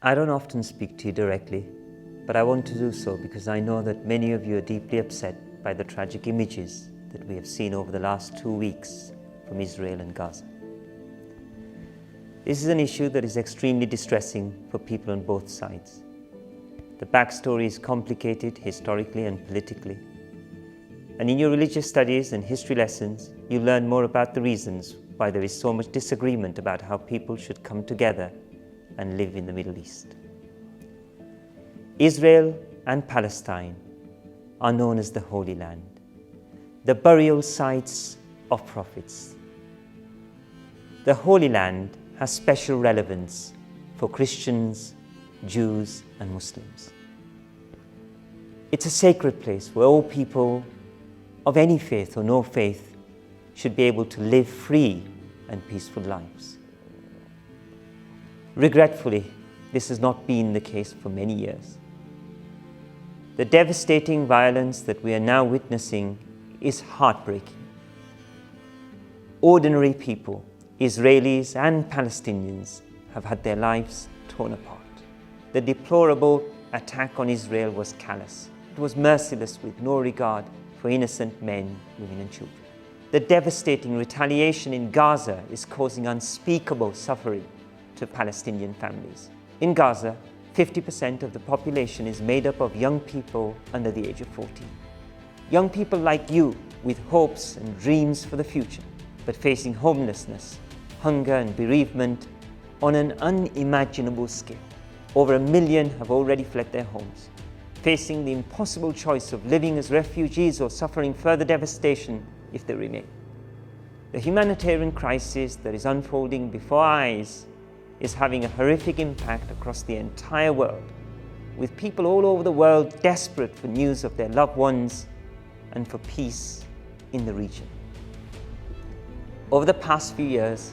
I don't often speak to you directly, but I want to do so because I know that many of you are deeply upset by the tragic images that we have seen over the last 2 weeks from Israel and Gaza. This is an issue that is extremely distressing for people on both sides. The backstory is complicated historically and politically. And in your religious studies and history lessons, you learn more about the reasons why there is so much disagreement about how people should come together and live in the Middle East. Israel and Palestine are known as the Holy Land, the burial sites of prophets. The Holy Land has special relevance for Christians, Jews, and Muslims. It's a sacred place where all people of any faith or no faith should be able to live free and peaceful lives. Regretfully, this has not been the case for many years. The devastating violence that we are now witnessing is heartbreaking. Ordinary people, Israelis and Palestinians, have had their lives torn apart. The deplorable attack on Israel was callous. It was merciless with no regard for innocent men, women and children. The devastating retaliation in Gaza is causing unspeakable suffering to Palestinian families. In Gaza, 50% of the population is made up of young people under the age of 14. Young people like you with hopes and dreams for the future, but facing homelessness, hunger and bereavement on an unimaginable scale. Over 1 million have already fled their homes, facing the impossible choice of living as refugees or suffering further devastation if they remain. The humanitarian crisis that is unfolding before our eyes is having a horrific impact across the entire world, with people all over the world desperate for news of their loved ones and for peace in the region. Over the past few years,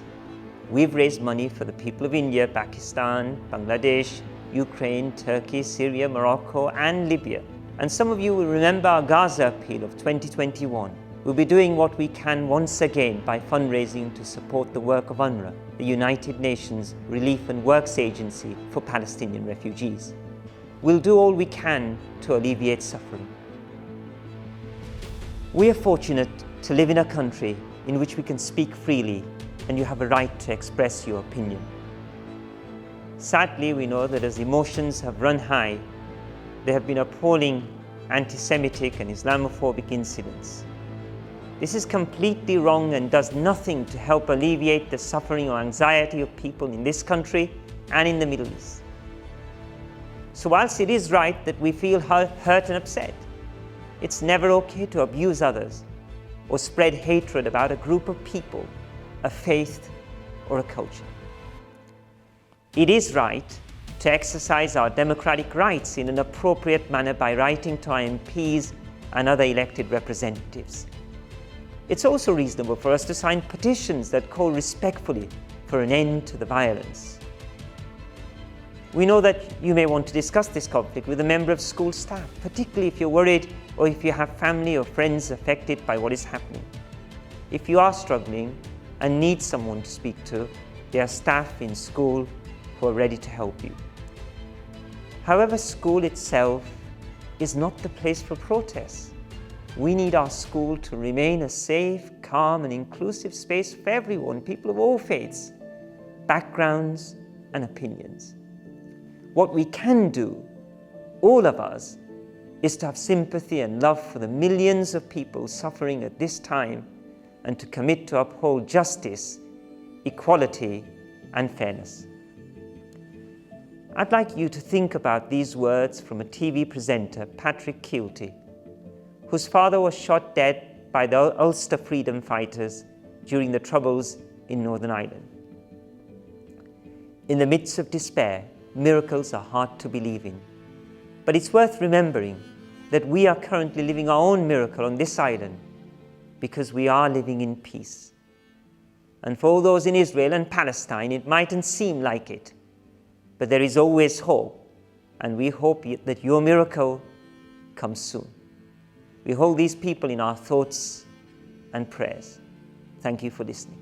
we've raised money for the people of India, Pakistan, Bangladesh, Ukraine, Turkey, Syria, Morocco, and Libya. And some of you will remember our Gaza appeal of 2021. We'll be doing what we can once again by fundraising to support the work of UNRWA, the United Nations Relief and Works Agency for Palestinian refugees. We'll do all we can to alleviate suffering. We are fortunate to live in a country in which we can speak freely and you have a right to express your opinion. Sadly, we know that as emotions have run high, there have been appalling anti-Semitic and Islamophobic incidents. This is completely wrong and does nothing to help alleviate the suffering or anxiety of people in this country and in the Middle East. So whilst it is right that we feel hurt and upset, it's never okay to abuse others or spread hatred about a group of people, a faith, or a culture. It is right to exercise our democratic rights in an appropriate manner by writing to our MPs and other elected representatives. It's also reasonable for us to sign petitions that call respectfully for an end to the violence. We know that you may want to discuss this conflict with a member of school staff, particularly if you're worried or if you have family or friends affected by what is happening. If you are struggling and need someone to speak to, there are staff in school who are ready to help you. However, school itself is not the place for protests. We need our school to remain a safe, calm, and inclusive space for everyone, people of all faiths, backgrounds, and opinions. What we can do, all of us, is to have sympathy and love for the millions of people suffering at this time and to commit to uphold justice, equality, and fairness. I'd like you to think about these words from a TV presenter, Patrick Kielty, whose father was shot dead by the Ulster freedom fighters during the Troubles in Northern Ireland. In the midst of despair, miracles are hard to believe in. But it's worth remembering that we are currently living our own miracle on this island because we are living in peace. And for all those in Israel and Palestine, it mightn't seem like it, but there is always hope, and we hope that your miracle comes soon. We hold these people in our thoughts and prayers. Thank you for listening.